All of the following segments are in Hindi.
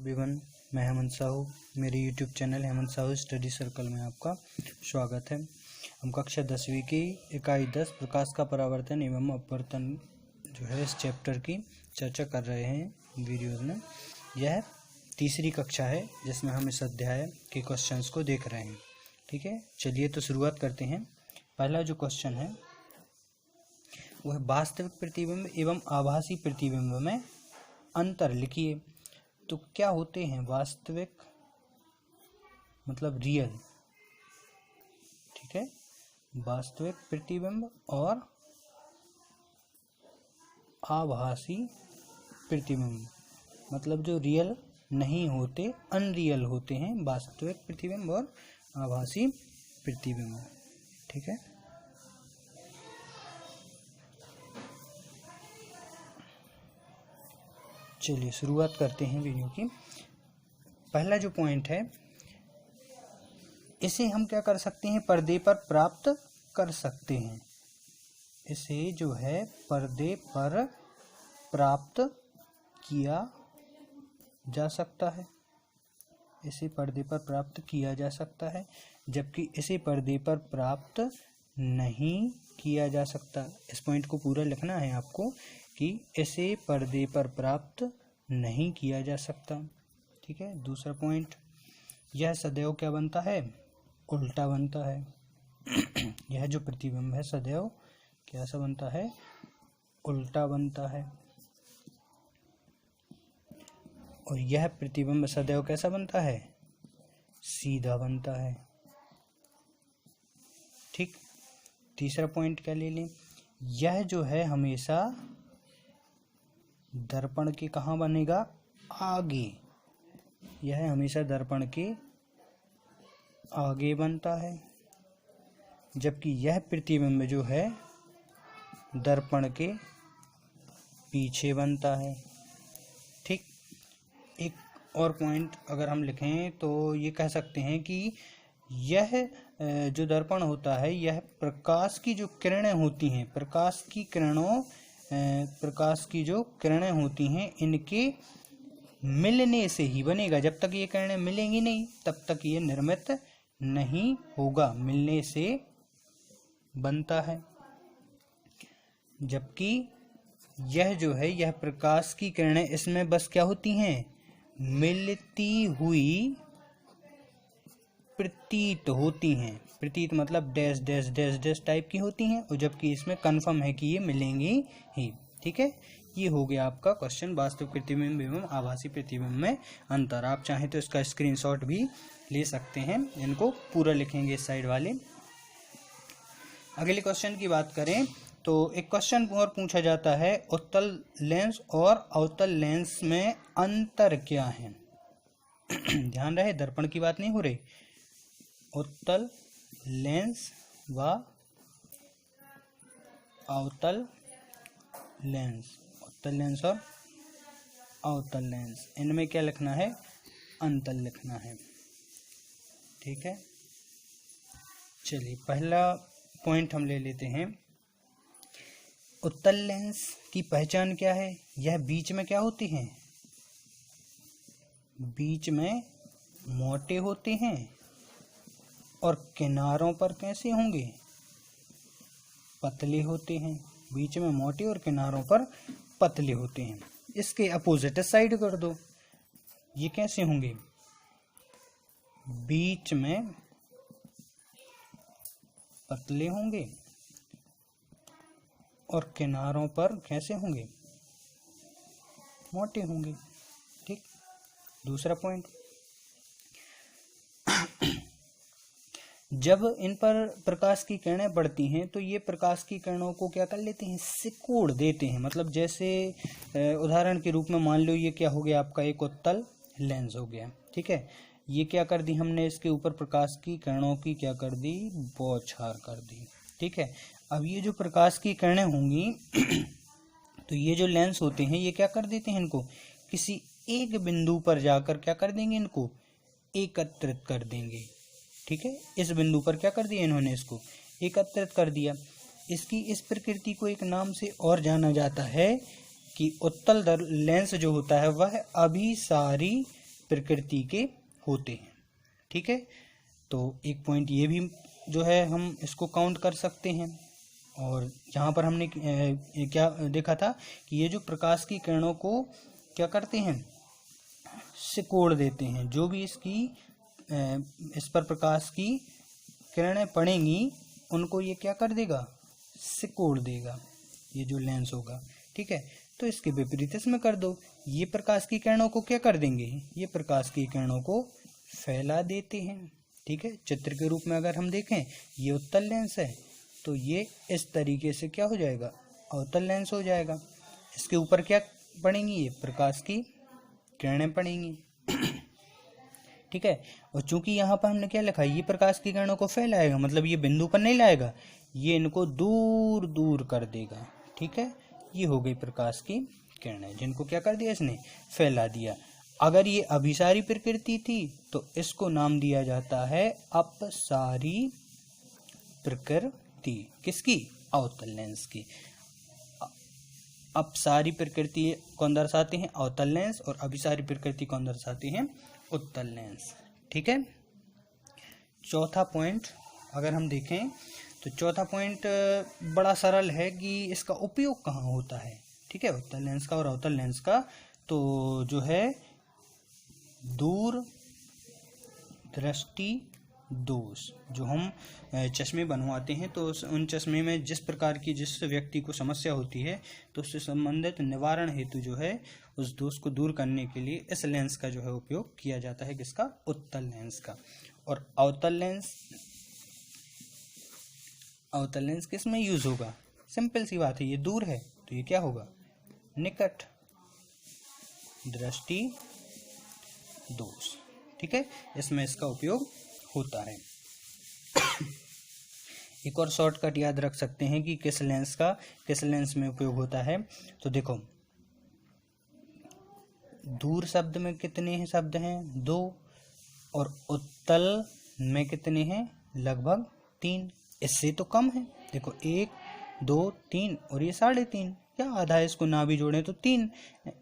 एवरीवन, मैं हेमंत साहू। मेरे YouTube channel Hemant Sahu study circle में आपका स्वागत है। हम कक्षा 10वीं की इकाई 10 प्रकाश का परावर्तन एवं अपवर्तन जो है इस चैप्टर की चर्चा कर रहे हैं वीडियोस में। यह तीसरी कक्षा है जिसमें हम इस अध्याय के क्वेश्चंस को देख रहे हैं। ठीक है, चलिए तो शुरुआत करते हैं। पहला जो क्वेश्चन है वह वास्तविक प्रतिबिंब एवं आभासी प्रतिबिंब में अंतर लिखिए। तो क्या होते हैं वास्तविक मतलब रियल, ठीक है, वास्तविक प्रतिबिंब और आभासी प्रतिबिंब मतलब जो रियल नहीं होते, अनरियल होते हैं वास्तविक प्रतिबिंब और आभासी प्रतिबिंब। ठीक है, चलिए शुरुआत करते हैं वीडियो की। पहला जो पॉइंट है, इसे हम क्या कर सकते हैं, पर्दे पर प्राप्त कर सकते हैं। इसे जो है पर्दे पर प्राप्त किया जा सकता है। इसे पर्दे पर प्राप्त किया जा सकता है, जबकि इसे पर्दे पर प्राप्त नहीं किया जा सकता। इस पॉइंट को पूरा लिखना है आपको कि इसे पर्दे पर प्राप्त नहीं किया जा सकता। ठीक है, दूसरा पॉइंट, यह सदैव क्या बनता है, उल्टा बनता है। यह जो प्रतिबिंब है सदैव कैसा बनता है, उल्टा बनता है। और यह प्रतिबिंब सदैव कैसा बनता है, सीधा बनता है। ठीक, तीसरा पॉइंट क्या ले लें, यह जो है हमेशा दर्पण के कहाँ बनेगा, आगे। यह हमेशा दर्पण के आगे बनता है, जबकि यह प्रतिबिंब जो है दर्पण के पीछे बनता है। ठीक, एक और पॉइंट अगर हम लिखें तो ये कह सकते हैं कि यह जो दर्पण होता है, यह प्रकाश की जो किरणें होती हैं, प्रकाश की जो किरणें होती हैं, इनके मिलने से ही बनेगा। जब तक ये किरणें मिलेंगी नहीं तब तक ये निर्मित नहीं होगा, मिलने से बनता है। जबकि यह जो है, यह प्रकाश की किरणें इसमें बस क्या होती हैं, मिलती हुई प्रतीत होती हैं। प्रतीत मतलब dash dash dash dash type की होती हैं, और जबकि इसमें कंफर्म है कि ये मिलेंगी ही। ठीक है, ये हो गया आपका क्वेश्चन, वास्तविक प्रतिबिंब एवं आभासी प्रतिबिंब में अंतर। आप चाहें तो इसका स्क्रीनशॉट भी ले सकते हैं, इनको पूरा लिखेंगे इस साइड वाले। अगले क्वेश्चन की बात करें तो एक क्वेश्चन और पूछा जाता है, उत्तल लेंस और अवतल लेंस में अंतर क्या है। ध्यान रहे, दर्पण की बात नहीं हो रही। उत्तल लेंस व अवतल लेंस, उत्तल लेंस और अवतल लेंस, इनमें क्या लिखना है, अंतर लिखना है। ठीक है, चलिए पहला पॉइंट हम ले लेते हैं। उत्तल लेंस की पहचान क्या है, यह बीच में क्या होती हैं, बीच में मोटे होते हैं और किनारों पर कैसे होंगे, पतले होते हैं। बीच में मोटे और किनारों पर पतले होते हैं। इसके अपोजिट साइड कर दो, ये कैसे होंगे, बीच में पतले होंगे और किनारों पर कैसे होंगे, मोटे होंगे। ठीक, दूसरा पॉइंट, जब इन पर प्रकाश की किरणें पड़ती हैं तो ये प्रकाश की किरणों को क्या कर लेते हैं, सिकोड़ देते हैं। मतलब जैसे उदाहरण के रूप में मान लो ये क्या हो गया, आपका एक उत्तल लेंस हो गया। ठीक है, ये क्या कर दी हमने, इसके ऊपर प्रकाश की किरणों की क्या कर दी, बौछार कर दी। ठीक है, अब ये जो प्रकाश की किरणें होंगी तो ये जो लेंस होते हैं ये क्या कर देते हैं, इनको किसी एक बिंदु पर जाकर क्या कर देंगे, इनको एकत्रित कर देंगे। ठीक है, इस बिंदु पर क्या कर दिया इन्होंने, इसको एकत्रित कर दिया। इसकी इस प्रकृति को एक नाम से और जाना जाता है कि उत्तल लेंस जो होता है वह अभिसारी प्रकृति के होते हैं। ठीक है, तो एक पॉइंट ये भी जो है हम इसको काउंट कर सकते हैं। और यहाँ पर हमने क्या देखा था कि ये जो प्रकाश की किरणों को क्या करते हैं, सिकोड़ देते हैं। जो भी इस पर प्रकाश की किरणें पड़ेंगी उनको ये क्या कर देगा, सिकोड़ देगा, ये जो लेंस होगा। ठीक है, तो इसके विपरीत इसमें कर दो, ये प्रकाश की किरणों को क्या कर देंगे, ये प्रकाश की किरणों को फैला देते हैं। ठीक है, चित्र के रूप में अगर हम देखें, ये उत्तल लेंस है, तो ये इस तरीके से क्या हो जाएगा, अवतल लेंस हो जाएगा। इसके ऊपर क्या पड़ेंगी, ये प्रकाश की किरणें पड़ेंगी। ठीक है, और चूंकि यहाँ पर हमने क्या लिखा है, ये प्रकाश की किरणों को फैलाएगा, मतलब ये बिंदु पर नहीं लाएगा, ये इनको दूर दूर कर देगा। ठीक है, ये हो गई प्रकाश की किरणें, जिनको क्या कर दिया, इसने फैला दिया। अगर ये अभिसारी प्रकृति थी तो इसको नाम दिया जाता है अपसारी प्रकृति। किसकी, अवतल लेंस की। अपसारी प्रकृति कौन दर्शाते हैं, अवतल लेंस, और अभिसारी प्रकृति कौन दर्शाते हैं, उत्तल लेंस। ठीक है, चौथा पॉइंट अगर हम देखें तो चौथा पॉइंट बड़ा सरल है कि इसका उपयोग कहाँ होता है। ठीक है, उत्तल लेंस का और अवतल लेंस का, तो जो है दूर दृष्टि दोष, जो हम चश्मे बनवाते हैं तो उन चश्मे में जिस प्रकार की जिस व्यक्ति को समस्या होती है तो उससे संबंधित निवारण हेतु जो है उस दोष को दूर करने के लिए इस लेंस का जो है उपयोग किया जाता है, किसका, उत्तल लेंस का। और अवतल लेंस किस में यूज होगा, सिंपल सी बात है, ये दूर है तो ये क्या होगा, निकट दृष्टि दोष। ठीक है, इसमें इसका उपयोग होता है। एक और शॉर्टकट याद रख सकते हैं कि किस लेंस में उपयोग होता है। तो देखो, दूर शब्द में कितने शब्द हैं, 2, और उत्तल में कितने हैं, लगभग 3। इससे तो कम है, देखो 1 2 3 और ये 3.5, क्या आधा है, इसको ना भी जोड़ें तो 3,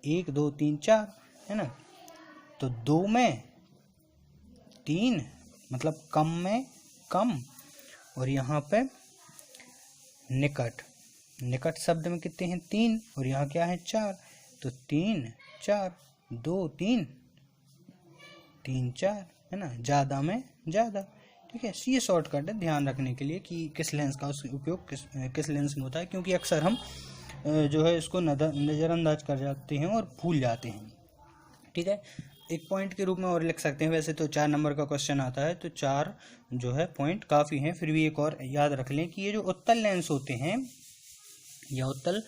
1 2 3 4 है ना। तो 2 में 3 मतलब कम में कम, और यहाँ पे निकट शब्द में कितने हैं, 3, और यहाँ क्या है, 4, तो 3 4 2 3 3 4 है ना, ज़्यादा में ज़्यादा। ठीक है, ये शॉर्टकट है ध्यान रखने के लिए कि किस लेंस का उपयोग किस लेंस में होता है, क्योंकि अक्सर हम जो है इसको नज़रअंदाज कर जाते हैं और भूल जाते हैं। ठीक है, एक पॉइंट के रूप में और लिख सकते हैं, वैसे तो 4 नंबर का क्वेश्चन आता है तो 4 जो है पॉइंट काफ़ी हैं, फिर भी एक और याद रख लें कि ये जो उत्तल लेंस होते हैं या उत्तल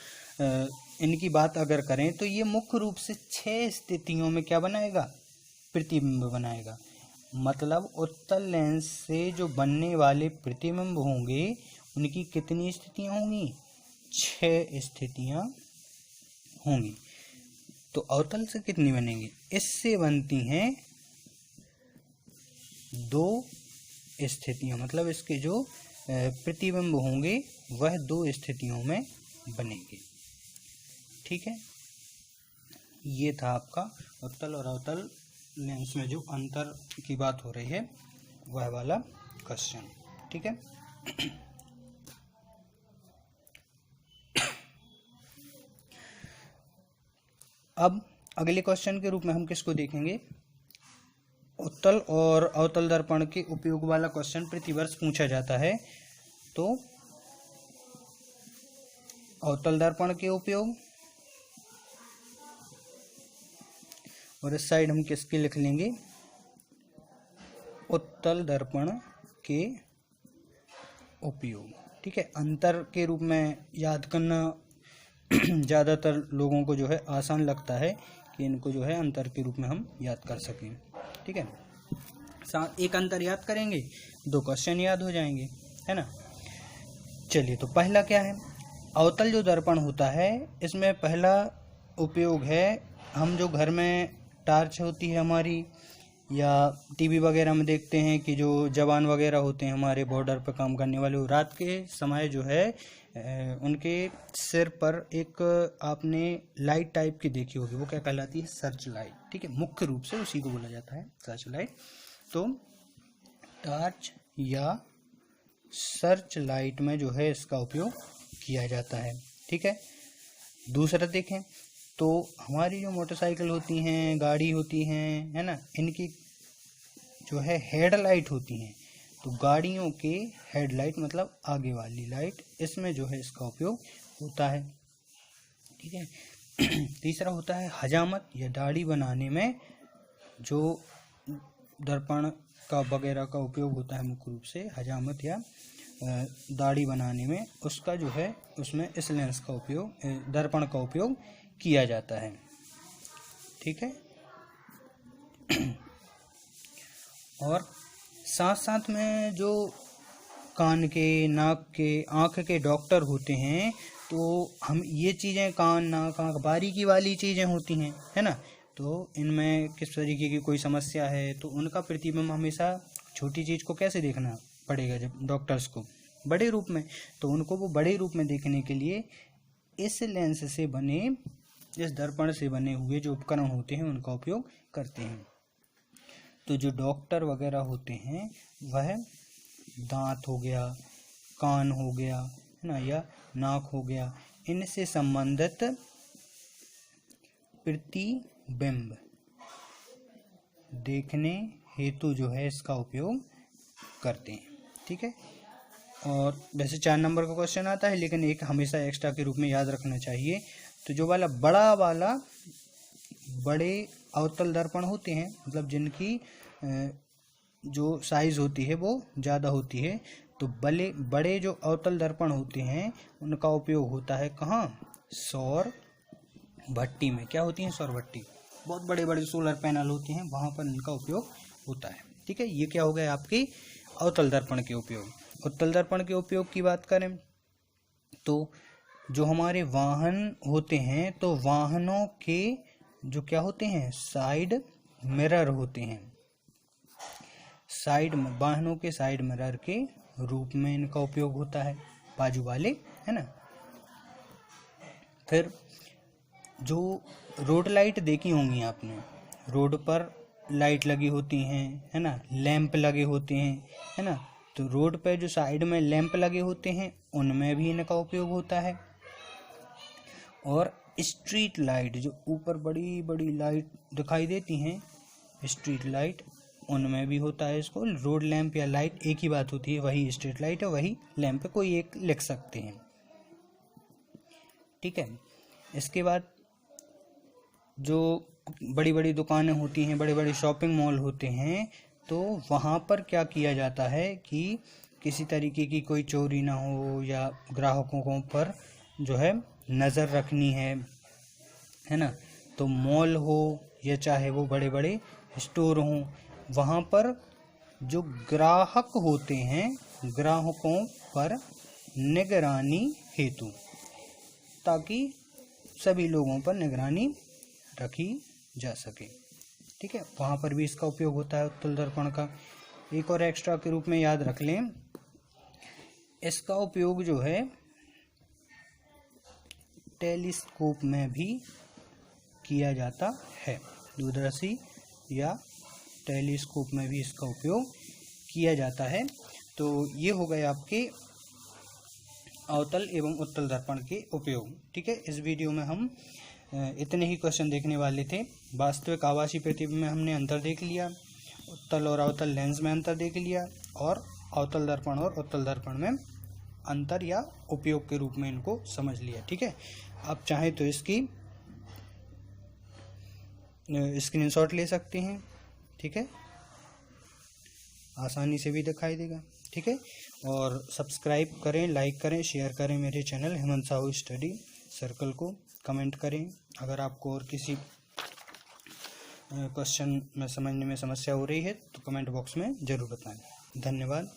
इनकी बात अगर करें तो ये मुख्य रूप से 6 स्थितियों में क्या बनाएगा, प्रतिबिंब बनाएगा। मतलब उत्तल लेंस से जो बनने वाले प्रतिबिंब होंगे उनकी कितनी स्थितियां होंगी, 6 स्थितियां होंगी। तो अवतल से कितनी बनेंगी, इससे बनती हैं 2 स्थितियां, मतलब इसके जो प्रतिबिंब होंगे वह 2 स्थितियों में बनेंगे। ठीक है, ये था आपका उत्तल और अवतल लेंस में जो अंतर की बात हो रही है वह वाला क्वेश्चन। ठीक है, अब अगले क्वेश्चन के रूप में हम किसको देखेंगे, उत्तल और अवतल दर्पण के उपयोग वाला क्वेश्चन प्रतिवर्ष पूछा जाता है। तो अवतल दर्पण के उपयोग, और इस साइड हम किसके लिख लेंगे, उत्तल दर्पण के उपयोग। ठीक है, अंतर के रूप में याद करना ज़्यादातर लोगों को जो है आसान लगता है कि इनको जो है अंतर के रूप में हम याद कर सकें। ठीक है, एक अंतर याद करेंगे 2 क्वेश्चन याद हो जाएंगे, है ना। चलिए, तो पहला क्या है, अवतल जो दर्पण होता है इसमें पहला उपयोग है, हम जो घर में टार्च होती है हमारी या टीवी वगैरह में देखते हैं कि जो जवान वगैरह होते हैं हमारे बॉर्डर पर काम करने वाले, रात के समय जो है उनके सिर पर एक आपने लाइट टाइप की देखी होगी, वो क्या कहलाती है? Search light. ठीक है, मुख्य रूप से उसी को बोला जाता है सर्च लाइट। तो टॉर्च या सर्च लाइट में जो है इसका उपयोग किया जाता है। ठीक है, दूसरा देखें तो हमारी जो मोटरसाइकिल होती हैं, गाड़ी होती हैं, है ना, इनकी जो है हेडलाइट होती हैं। तो गाड़ियों के हेडलाइट मतलब आगे वाली लाइट, इसमें जो है इसका उपयोग होता है। ठीक है, तीसरा होता है हजामत या दाढ़ी बनाने में जो दर्पण का वगैरह का उपयोग होता है, मुख्य रूप से हजामत या दाढ़ी बनाने में, उसका जो है उसमें इस लेंस का उपयोग, दर्पण का उपयोग किया जाता है। ठीक है, और साथ साथ में जो कान के, नाक के, आँख के डॉक्टर होते हैं, तो हम ये चीज़ें, कान, नाक, आँख बारीकी वाली चीज़ें होती हैं, है ना, तो इनमें किस तरीके की कोई समस्या है तो उनका प्रतिबिंब हमेशा छोटी चीज़ को कैसे देखना पड़ेगा जब डॉक्टर्स को? बड़े रूप में। तो उनको वो बड़े रूप में देखने के लिए इस लेंस से बने, इस दर्पण से बने हुए जो उपकरण होते हैं उनका उपयोग करते हैं। तो जो डॉक्टर वगैरह होते हैं वह दांत हो गया, कान हो गया, है ना, या नाक हो गया, इनसे संबंधित प्रतिबिंब देखने हेतु जो है इसका उपयोग करते हैं। ठीक है, और वैसे 4 नंबर का क्वेश्चन आता है, लेकिन एक हमेशा एक्स्ट्रा के रूप में याद रखना चाहिए। तो जो बड़े अवतल दर्पण होते हैं, मतलब जिनकी जो साइज होती है वो ज़्यादा होती है, तो बड़े जो अवतल दर्पण होते हैं उनका उपयोग होता है कहाँ? सौर भट्टी में। क्या होती है? सौर भट्टी। बहुत बड़े बड़े सोलर पैनल होते हैं, वहाँ पर इनका उपयोग होता है। ठीक है, ये क्या हो गया आपकी अवतल दर्पण के उपयोग। उत्तल दर्पण के उपयोग की बात करें तो जो हमारे वाहन होते हैं, तो वाहनों के जो क्या होते हैं? साइड मिरर होते हैं। वाहनों के साइड मिरर के रूप में इनका उपयोग होता है, बाजू वाले, है ना। फिर जो रोड लाइट देखी होंगी आपने, रोड पर लाइट लगी होती हैं, है ना, लैंप लगे होते हैं, है ना, तो रोड पे जो साइड में लैंप लगे होते हैं उनमें भी इनका उपयोग होता है। और स्ट्रीट लाइट, जो ऊपर बड़ी बड़ी लाइट दिखाई देती हैं, स्ट्रीट लाइट, उनमें भी होता है इसको। रोड लैंप या लाइट एक ही बात होती है, वही स्ट्रीट लाइट है, वही लैंप है, कोई एक लिख सकते हैं। ठीक है, इसके बाद जो बड़ी बड़ी दुकानें होती हैं, बड़े बड़े शॉपिंग मॉल होते हैं, तो वहाँ पर क्या किया जाता है कि किसी तरीके की कोई चोरी ना हो, या ग्राहकों पर जो है नज़र रखनी है ना, तो मॉल हो या चाहे वो बड़े बड़े स्टोर हों, वहाँ पर जो ग्राहक होते हैं, ग्राहकों पर निगरानी हेतु, ताकि सभी लोगों पर निगरानी रखी जा सके। ठीक है, वहाँ पर भी इसका उपयोग होता है उत्तल दर्पण का। एक और एक्स्ट्रा के रूप में याद रख लें, इसका उपयोग जो है टेलीस्कोप में भी किया जाता है। दूरदर्शी या टेलीस्कोप में भी इसका उपयोग किया जाता है। तो ये हो गए आपके अवतल एवं उत्तल दर्पण के उपयोग। ठीक है, इस वीडियो में हम इतने ही क्वेश्चन देखने वाले थे। वास्तविक आभासी प्रतिबिंब में हमने अंतर देख लिया, उत्तल और अवतल लेंस में अंतर देख लिया, और अवतल दर्पण और उत्तल दर्पण में अंतर या उपयोग के रूप में इनको समझ लिया। ठीक है, आप चाहें तो इसकी स्क्रीनशॉट ले सकते हैं। ठीक है, आसानी से भी दिखाई देगा। ठीक है, और सब्सक्राइब करें, लाइक करें, शेयर करें मेरे channel Hemant Sahu study circle को। कमेंट करें अगर आपको और किसी क्वेश्चन में समझने में समस्या हो रही है तो कमेंट बॉक्स में ज़रूर बताएं। धन्यवाद।